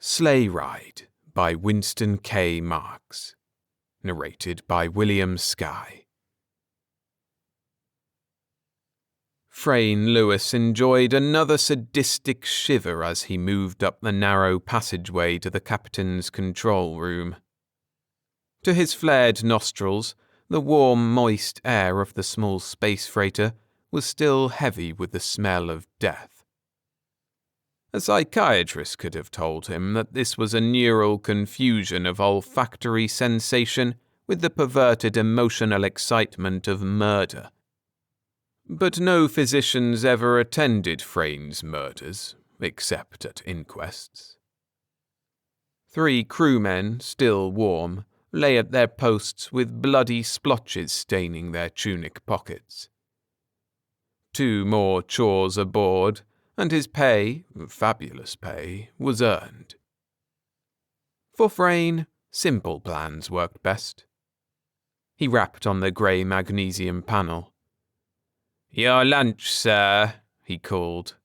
Sleigh Ride by Winston K. Marks. Narrated by William Skye. Frayne Lewis enjoyed another sadistic shiver as he moved up the narrow passageway to the captain's control room. To his flared nostrils, the warm, moist air of the small space freighter was still heavy with the smell of death. A psychiatrist could have told him that this was a neural confusion of olfactory sensation with the perverted emotional excitement of murder. But no physicians ever attended Frayne's murders, except at inquests. 3 crewmen, still warm, lay at their posts with bloody splotches staining their tunic pockets. 2 more chores aboard, and his pay, fabulous pay, was earned. For Frayne, simple plans worked best. He rapped on the grey magnesium panel. "Your lunch, sir," he called.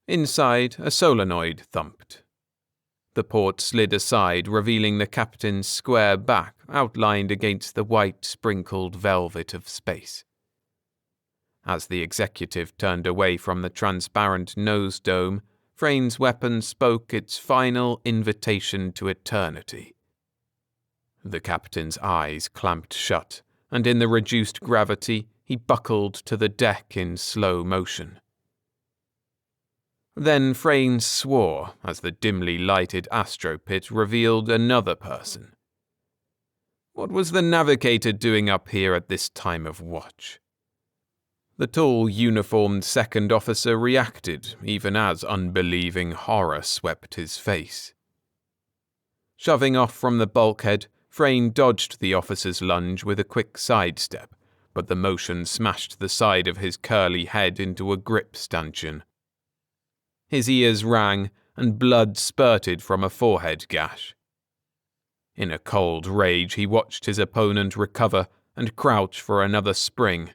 Inside, a solenoid thumped. The port slid aside, revealing the captain's square back outlined against the white, sprinkled velvet of space. As the executive turned away from the transparent nose dome, Frayne's weapon spoke its final invitation to eternity. The captain's eyes clamped shut, and in the reduced gravity, he buckled to the deck in slow motion. Then Frayne swore as the dimly lighted astropit revealed another person. What was the navigator doing up here at this time of watch? The tall, uniformed second officer reacted, even as unbelieving horror swept his face. Shoving off from the bulkhead, Frayne dodged the officer's lunge with a quick sidestep, but the motion smashed the side of his curly head into a grip stanchion. His ears rang, and blood spurted from a forehead gash. In a cold rage, he watched his opponent recover and crouch for another spring.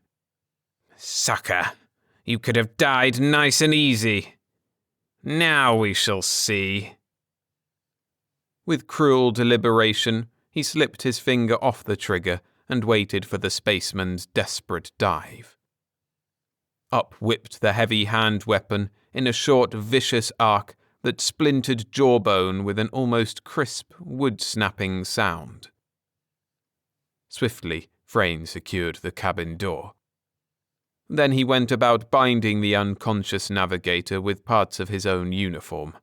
"Sucker, you could have died nice and easy. Now we shall see." With cruel deliberation, he slipped his finger off the trigger and waited for the spaceman's desperate dive. Up whipped the heavy hand weapon in a short, vicious arc that splintered jawbone with an almost crisp, wood-snapping sound. Swiftly, Frayne secured the cabin door. Then he went about binding the unconscious navigator with parts of his own uniform.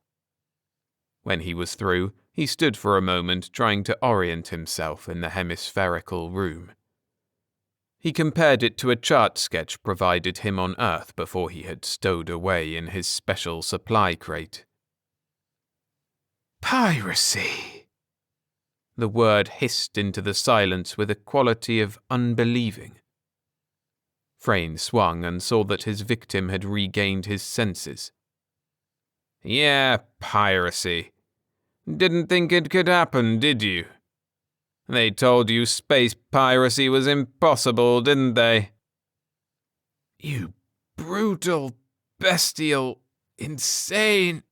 When he was through, he stood for a moment trying to orient himself in the hemispherical room. He compared it to a chart sketch provided him on Earth before he had stowed away in his special supply crate. "Piracy!" The word hissed into the silence with a quality of unbelieving. Frayne swung and saw that his victim had regained his senses. "Yeah, piracy. Didn't think it could happen, did you? They told you space piracy was impossible, didn't they?" "You brutal, bestial, insane..."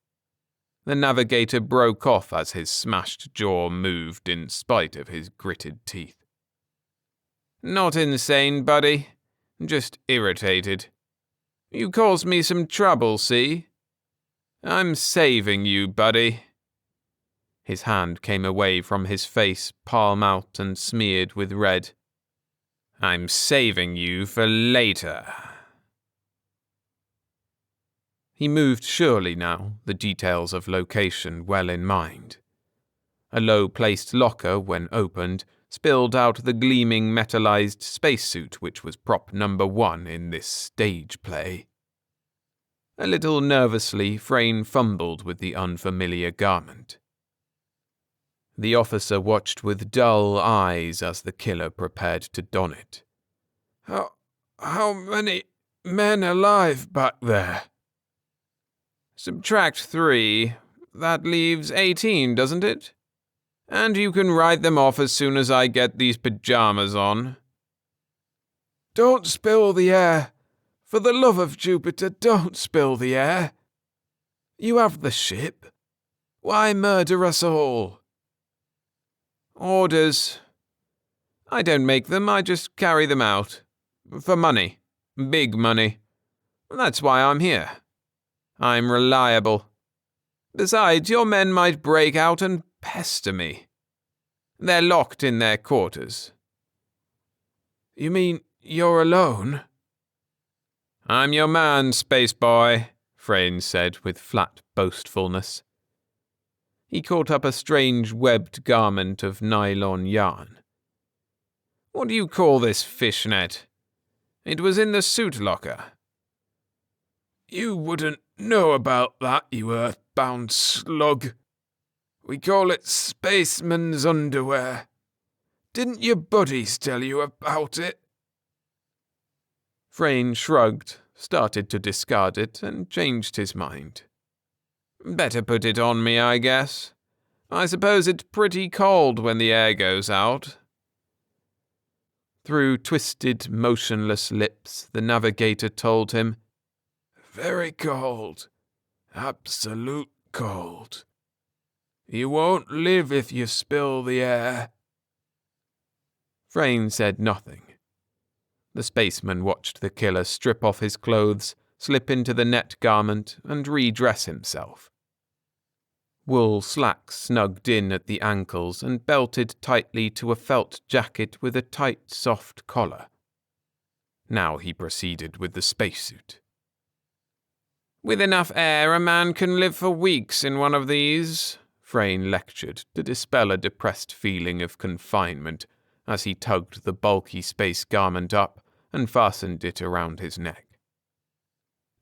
The navigator broke off as his smashed jaw moved in spite of his gritted teeth. "Not insane, buddy. Just irritated. You caused me some trouble, see? I'm saving you, buddy." His hand came away from his face, palm out and smeared with red. "I'm saving you for later." He moved surely now, the details of location well in mind. A low-placed locker, when opened, spilled out the gleaming metallized spacesuit which was prop number 1 in this stage play. A little nervously, Frayne fumbled with the unfamiliar garment. The officer watched with dull eyes as the killer prepared to don it. How many men alive back there?" "Subtract 3. That leaves 18, doesn't it? And you can write them off as soon as I get these pajamas on." "Don't spill the air. For the love of Jupiter, don't spill the air. You have the ship. Why murder us all? Orders. I don't make them, I just carry them out. For money. Big money. That's why I'm here. I'm reliable. Besides, your men might break out and pester me. They're locked in their quarters. You mean you're alone? I'm your man, space boy, Frayne said with flat boastfulness. He caught up a strange webbed garment of nylon yarn. What do you call this fishnet? It was in the suit locker. You wouldn't know about that, you earthbound slug. We call it spaceman's underwear. Didn't your buddies tell you about it? Frayne shrugged, started to discard it, and changed his mind. Better put it on me, I guess. I suppose it's pretty cold when the air goes out. Through twisted, motionless lips, the navigator told him, Very cold. Absolute cold. You won't live if you spill the air. Frayne said nothing. The spaceman watched the killer strip off his clothes, slip into the net garment, and redress himself. Wool slacks snugged in at the ankles and belted tightly to a felt jacket with a tight, soft collar. Now he proceeded with the spacesuit. With enough air, a man can live for weeks in one of these, Frayne lectured to dispel a depressed feeling of confinement as he tugged the bulky space garment up and fastened it around his neck.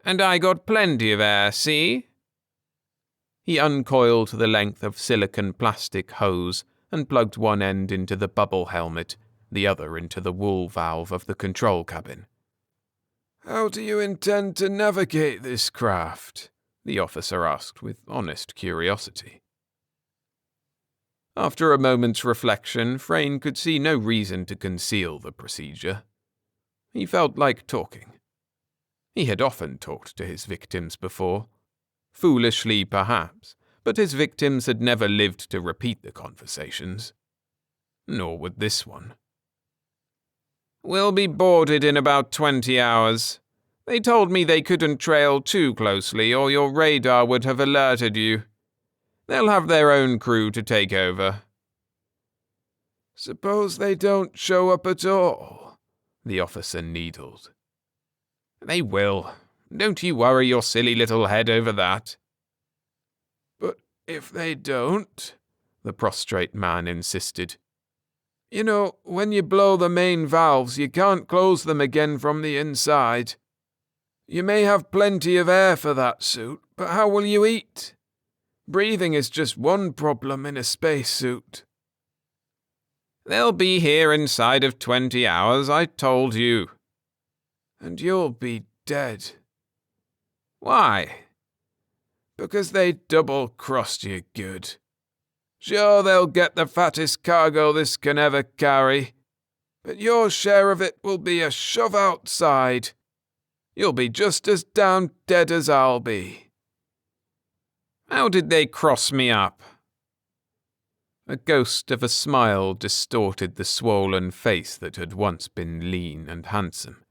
And I got plenty of air, see? He uncoiled the length of silicon plastic hose and plugged one end into the bubble helmet, the other into the wool valve of the control cabin. How do you intend to navigate this craft? The officer asked with honest curiosity. After a moment's reflection, Frayne could see no reason to conceal the procedure. He felt like talking. He had often talked to his victims before. Foolishly, perhaps, but his victims had never lived to repeat the conversations. Nor would this one. We'll be boarded in about 20 hours. They told me they couldn't trail too closely or your radar would have alerted you. They'll have their own crew to take over. Suppose they don't show up at all, the officer needled. They will. Don't you worry your silly little head over that. But if they don't, the prostrate man insisted. You know, when you blow the main valves, you can't close them again from the inside. You may have plenty of air for that suit, but how will you eat? Breathing is just one problem in a spacesuit. They'll be here inside of 20 hours, I told you. And you'll be dead. Why? Because they double-crossed you good. Sure, they'll get the fattest cargo this can ever carry, but your share of it will be a shove outside. You'll be just as down dead as I'll be. How did they cross me up? A ghost of a smile distorted the swollen face that had once been lean and handsome.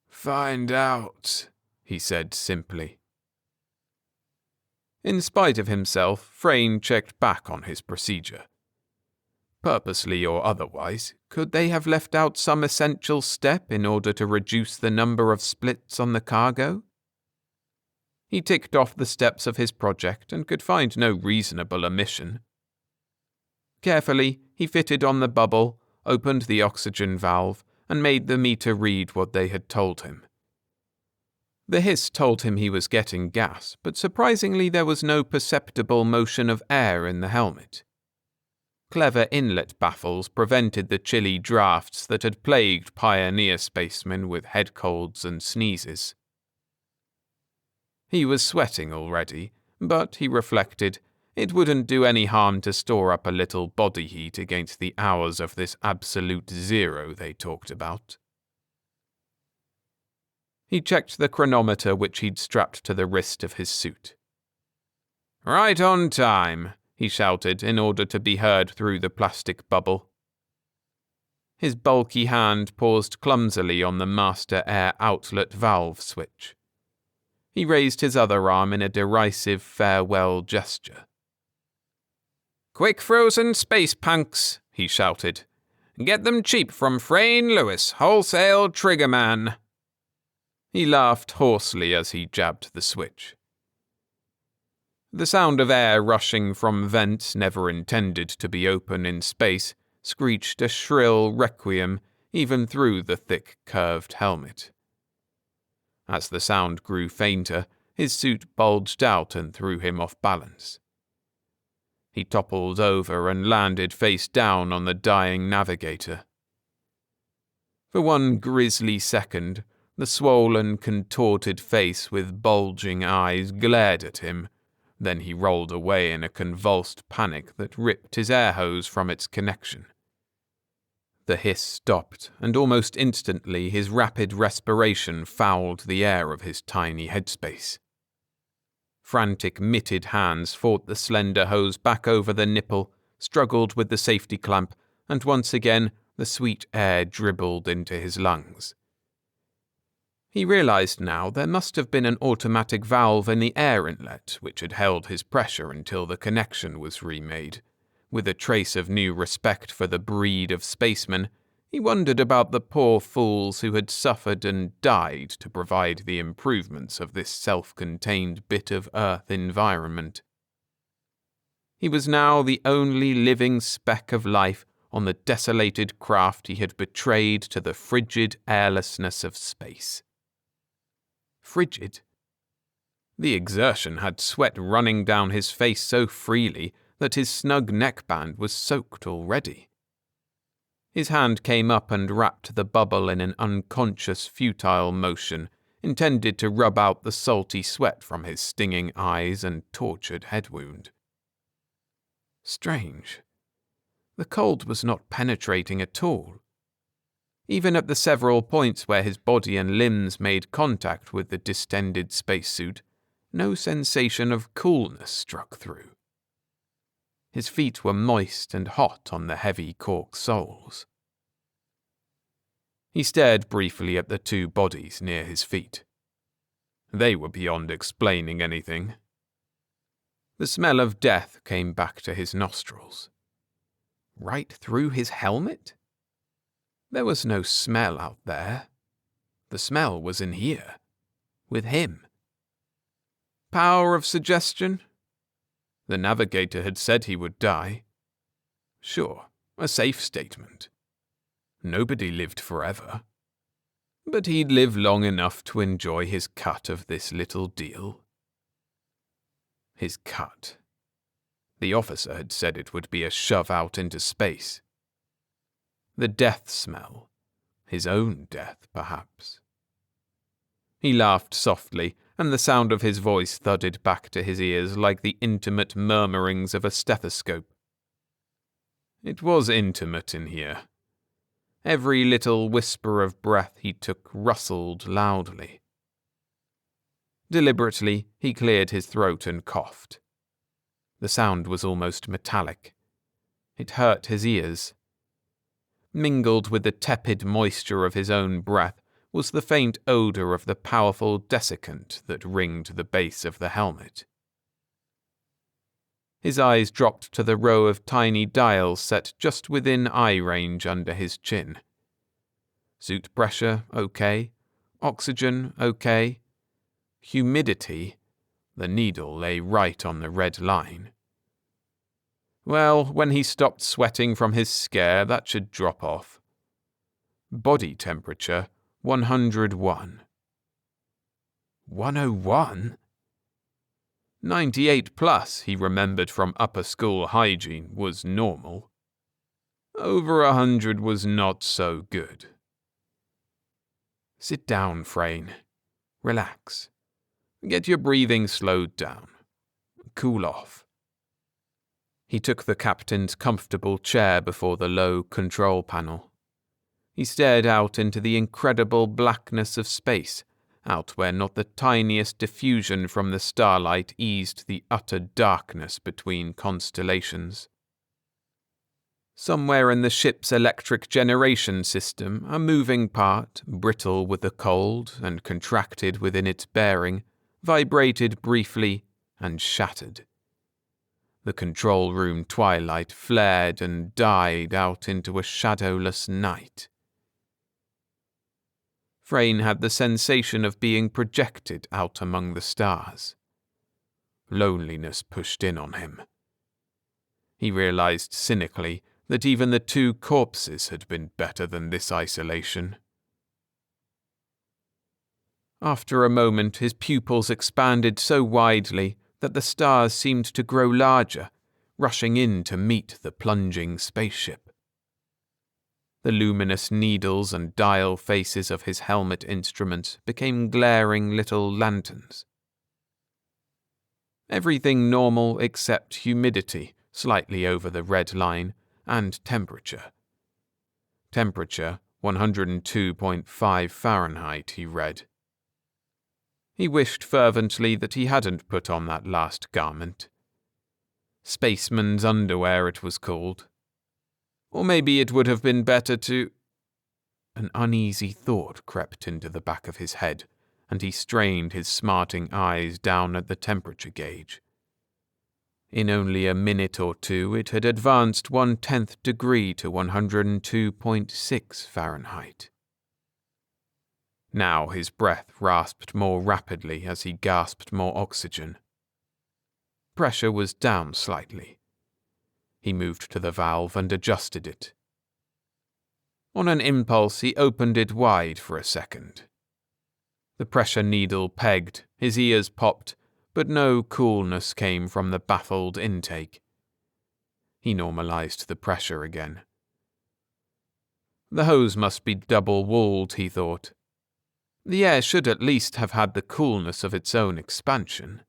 Find out, he said simply. In spite of himself, Frayne checked back on his procedure. Purposely or otherwise, could they have left out some essential step in order to reduce the number of splits on the cargo? He ticked off the steps of his project and could find no reasonable omission. Carefully, he fitted on the bubble, opened the oxygen valve, and made the meter read what they had told him. The hiss told him he was getting gas, but surprisingly there was no perceptible motion of air in the helmet. Clever inlet baffles prevented the chilly drafts that had plagued pioneer spacemen with head colds and sneezes. He was sweating already, but, he reflected, it wouldn't do any harm to store up a little body heat against the hours of this absolute zero they talked about. He checked the chronometer which he'd strapped to the wrist of his suit. Right on time, he shouted in order to be heard through the plastic bubble. His bulky hand paused clumsily on the master air outlet valve switch. He raised his other arm in a derisive farewell gesture. Quick frozen space punks, he shouted. Get them cheap from Frayne Lewis, wholesale triggerman. He laughed hoarsely as he jabbed the switch. The sound of air rushing from vents never intended to be open in space screeched a shrill requiem even through the thick, curved helmet. As the sound grew fainter, his suit bulged out and threw him off balance. He toppled over and landed face down on the dying navigator. For one grisly second, the swollen, contorted face with bulging eyes glared at him. Then he rolled away in a convulsed panic that ripped his air hose from its connection. The hiss stopped, and almost instantly his rapid respiration fouled the air of his tiny headspace. Frantic, mitted hands fought the slender hose back over the nipple, struggled with the safety clamp, and once again the sweet air dribbled into his lungs. He realized now there must have been an automatic valve in the air inlet which had held his pressure until the connection was remade. With a trace of new respect for the breed of spacemen, he wondered about the poor fools who had suffered and died to provide the improvements of this self-contained bit of Earth environment. He was now the only living speck of life on the desolated craft he had betrayed to the frigid airlessness of space. Frigid? The exertion had sweat running down his face so freely that his snug neckband was soaked already. His hand came up and wrapped the bubble in an unconscious, futile motion, intended to rub out the salty sweat from his stinging eyes and tortured head wound. Strange. The cold was not penetrating at all. Even at the several points where his body and limbs made contact with the distended spacesuit, no sensation of coolness struck through. His feet were moist and hot on the heavy cork soles. He stared briefly at the two bodies near his feet. They were beyond explaining anything. The smell of death came back to his nostrils. Right through his helmet? There was no smell out there. The smell was in here, with him. Power of suggestion? The navigator had said he would die. Sure, a safe statement. Nobody lived forever. But he'd live long enough to enjoy his cut of this little deal. His cut. The officer had said it would be a shove out into space. The death smell. His own death, perhaps. He laughed softly, and the sound of his voice thudded back to his ears like the intimate murmurings of a stethoscope. It was intimate in here. Every little whisper of breath he took rustled loudly. Deliberately, he cleared his throat and coughed. The sound was almost metallic. It hurt his ears. Mingled with the tepid moisture of his own breath was the faint odor of the powerful desiccant that ringed the base of the helmet. His eyes dropped to the row of tiny dials set just within eye range under his chin. Suit pressure, okay. Oxygen, okay. Humidity, the needle lay right on the red line. Well, when he stopped sweating from his scare, that should drop off. Body temperature, 101. 101? 98 plus, he remembered from upper school hygiene, was normal. Over 100 was not so good. Sit down, Frayne. Relax. Get your breathing slowed down. Cool off. He took the captain's comfortable chair before the low control panel. He stared out into the incredible blackness of space out where not the tiniest diffusion from the starlight eased the utter darkness between constellations. Somewhere in the ship's electric generation system, a moving part, brittle with the cold and contracted within its bearing, vibrated briefly and shattered. The control room twilight flared and died out into a shadowless night. Frayne had the sensation of being projected out among the stars. Loneliness pushed in on him. He realized cynically that even the two corpses had been better than this isolation. After a moment, his pupils expanded so widely that the stars seemed to grow larger, rushing in to meet the plunging spaceship. The luminous needles and dial faces of his helmet instruments became glaring little lanterns. Everything normal except humidity, slightly over the red line, and temperature. Temperature 102.5 Fahrenheit, he read. He wished fervently that he hadn't put on that last garment. Spaceman's underwear, it was called. Or maybe it would have been better to... An uneasy thought crept into the back of his head, and he strained his smarting eyes down at the temperature gauge. In only a minute or two, it had advanced 1/10 degree to 102.6 Fahrenheit. Now his breath rasped more rapidly as he gasped more oxygen. Pressure was down slightly. He moved to the valve and adjusted it. On an impulse, he opened it wide for a second. The pressure needle pegged, his ears popped, but no coolness came from the baffled intake. He normalized the pressure again. The hose must be double-walled, he thought. The air should at least have had the coolness of its own expansion.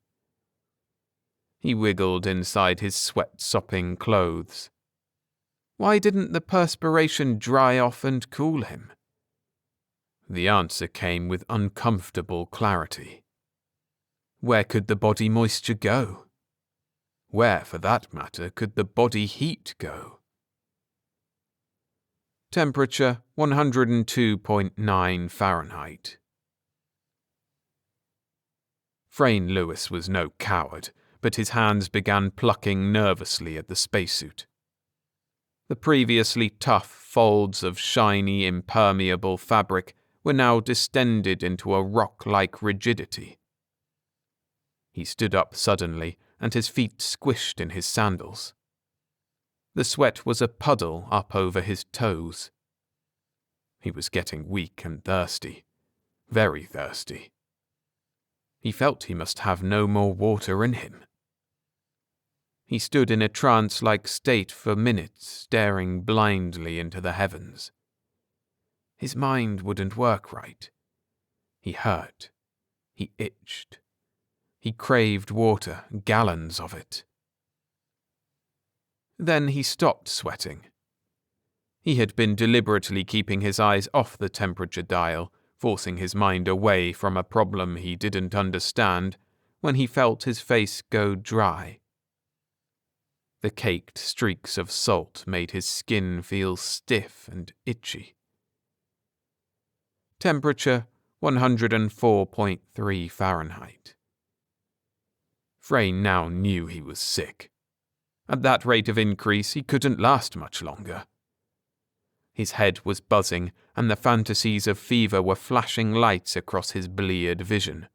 He wiggled inside his sweat-sopping clothes. Why didn't the perspiration dry off and cool him? The answer came with uncomfortable clarity. Where could the body moisture go? Where, for that matter, could the body heat go? Temperature 102.9 Fahrenheit. Frayne Lewis was no coward, but his hands began plucking nervously at the spacesuit. The previously tough folds of shiny, impermeable fabric were now distended into a rock-like rigidity. He stood up suddenly, and his feet squished in his sandals. The sweat was a puddle up over his toes. He was getting weak and thirsty, very thirsty. He felt he must have no more water in him. He stood in a trance-like state for minutes, staring blindly into the heavens. His mind wouldn't work right. He hurt. He itched. He craved water, gallons of it. Then he stopped sweating. He had been deliberately keeping his eyes off the temperature dial, forcing his mind away from a problem he didn't understand, when he felt his face go dry. The caked streaks of salt made his skin feel stiff and itchy. Temperature 104.3 Fahrenheit. Frayne now knew he was sick. At that rate of increase, he couldn't last much longer. His head was buzzing, and the fantasies of fever were flashing lights across his bleared vision.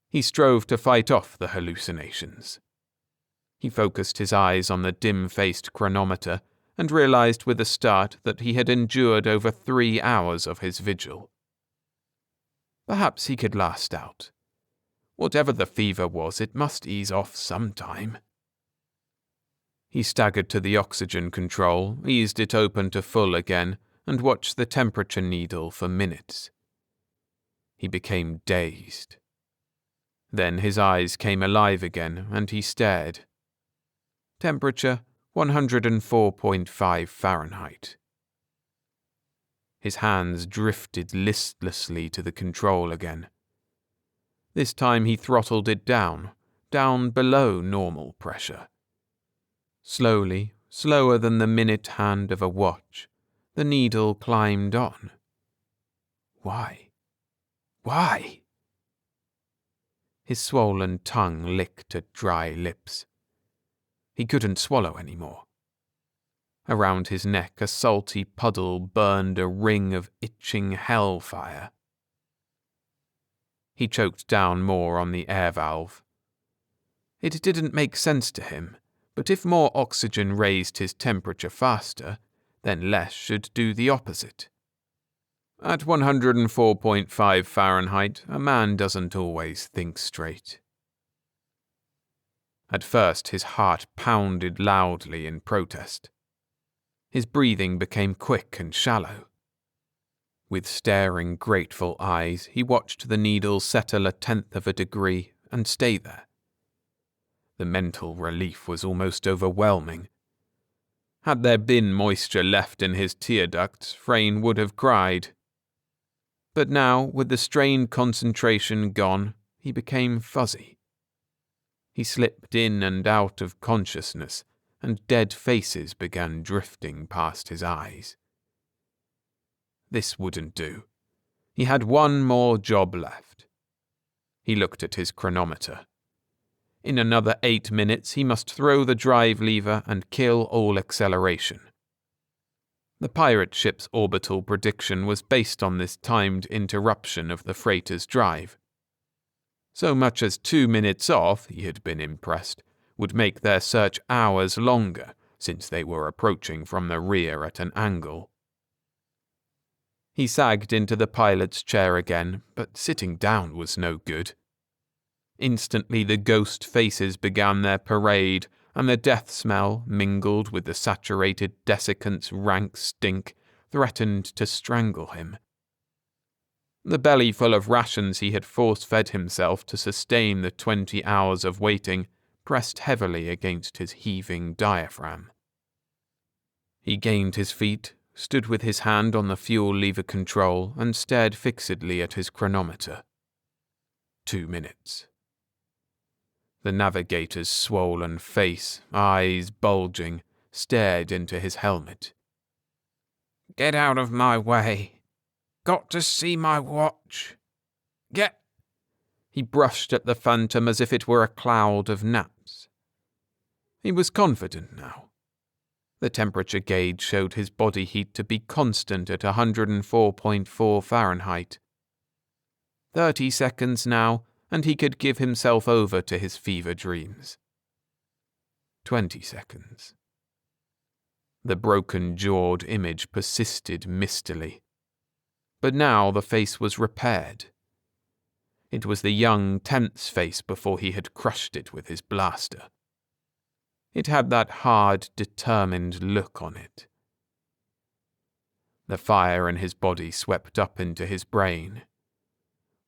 He strove to fight off the hallucinations. He focused his eyes on the dim-faced chronometer and realized with a start that he had endured over 3 hours of his vigil. Perhaps he could last out. Whatever the fever was, it must ease off sometime. He staggered to the oxygen control, eased it open to full again, and watched the temperature needle for minutes. He became dazed. Then his eyes came alive again, and he stared. Temperature 104.5 Fahrenheit. His hands drifted listlessly to the control again. This time he throttled it down below normal pressure. Slowly, slower than the minute hand of a watch, the needle climbed on. Why? Why? His swollen tongue licked at dry lips. He couldn't swallow any more. Around his neck, a salty puddle burned a ring of itching hellfire. He choked down more on the air valve. It didn't make sense to him, but if more oxygen raised his temperature faster, then less should do the opposite. At 104.5 Fahrenheit, a man doesn't always think straight. At first, his heart pounded loudly in protest. His breathing became quick and shallow. With staring, grateful eyes, he watched the needle settle 1/10 of a degree and stay there. The mental relief was almost overwhelming. Had there been moisture left in his tear ducts, Frayne would have cried. But now, with the strained concentration gone, he became fuzzy. He slipped in and out of consciousness, and dead faces began drifting past his eyes. This wouldn't do. He had one more job left. He looked at his chronometer. In another 8 minutes he must throw the drive lever and kill all acceleration. The pirate ship's orbital prediction was based on this timed interruption of the freighter's drive. So much as 2 minutes off, he had been impressed, would make their search hours longer, since they were approaching from the rear at an angle. He sagged into the pilot's chair again, but sitting down was no good. Instantly the ghost faces began their parade, and the death smell, mingled with the saturated desiccant's rank stink, threatened to strangle him. The belly full of rations he had force-fed himself to sustain the 20 hours of waiting pressed heavily against his heaving diaphragm. He gained his feet, stood with his hand on the fuel lever control, and stared fixedly at his chronometer. 2 minutes. The navigator's swollen face, eyes bulging, stared into his helmet. "Get out of my way. Got to see my watch. Get—" He brushed at the phantom as if it were a cloud of gnats. He was confident now. The temperature gauge showed his body heat to be constant at 104.4 Fahrenheit. 30 seconds now, and he could give himself over to his fever dreams. 20 seconds. The broken-jawed image persisted mistily. But now the face was repaired. It was the young, tense face before he had crushed it with his blaster. It had that hard, determined look on it. The fire in his body swept up into his brain.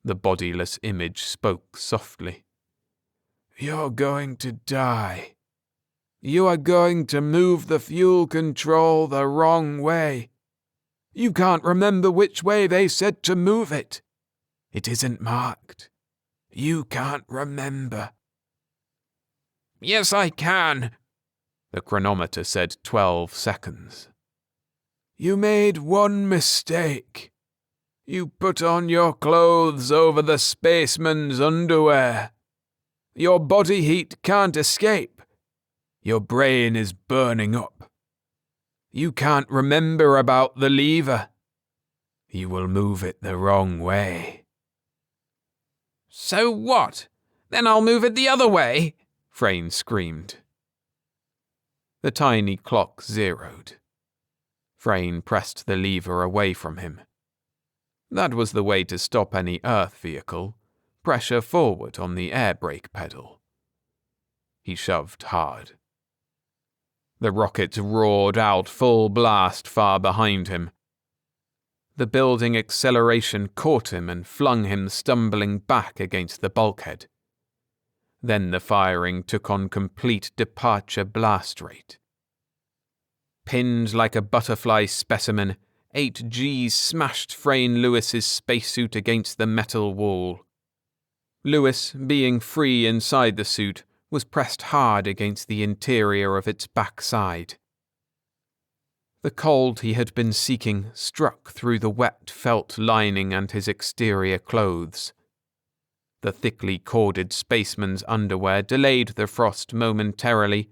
The bodiless image spoke softly. "You're going to die. You are going to move the fuel control the wrong way. You can't remember which way they said to move it. It isn't marked. You can't remember." "Yes, I can." The chronometer said 12 seconds. "You made one mistake. You put on your clothes over the spaceman's underwear. Your body heat can't escape. Your brain is burning up. You can't remember about the lever. You will move it the wrong way." "So what? Then I'll move it the other way," Frayne screamed. The tiny clock zeroed. Frayne pressed the lever away from him. That was the way to stop any Earth vehicle. Pressure forward on the air brake pedal. He shoved hard. The rockets roared out full blast far behind him. The building acceleration caught him and flung him stumbling back against the bulkhead. Then the firing took on complete departure blast rate. Pinned like a butterfly specimen, 8Gs smashed Frayne Lewis's spacesuit against the metal wall. Lewis, being free inside the suit, was pressed hard against the interior of its backside. The cold he had been seeking struck through the wet felt lining and his exterior clothes. The thickly corded spaceman's underwear delayed the frost momentarily,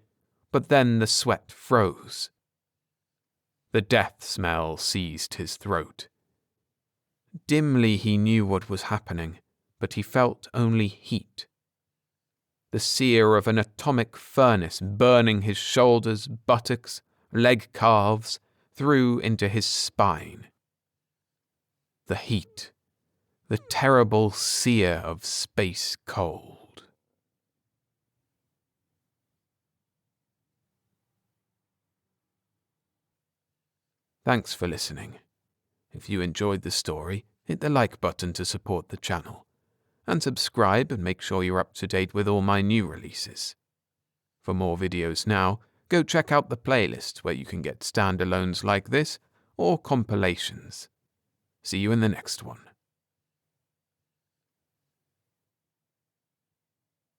but then the sweat froze. The death smell seized his throat. Dimly he knew what was happening, but he felt only heat. The sear of an atomic furnace burning his shoulders, buttocks, leg calves, through into his spine. The heat, the terrible sear of space cold. Thanks for listening. If you enjoyed the story, hit the like button to support the channel, and subscribe and make sure you're up to date with all my new releases. For more videos now, go check out the playlist where you can get standalones like this or compilations. See you in the next one.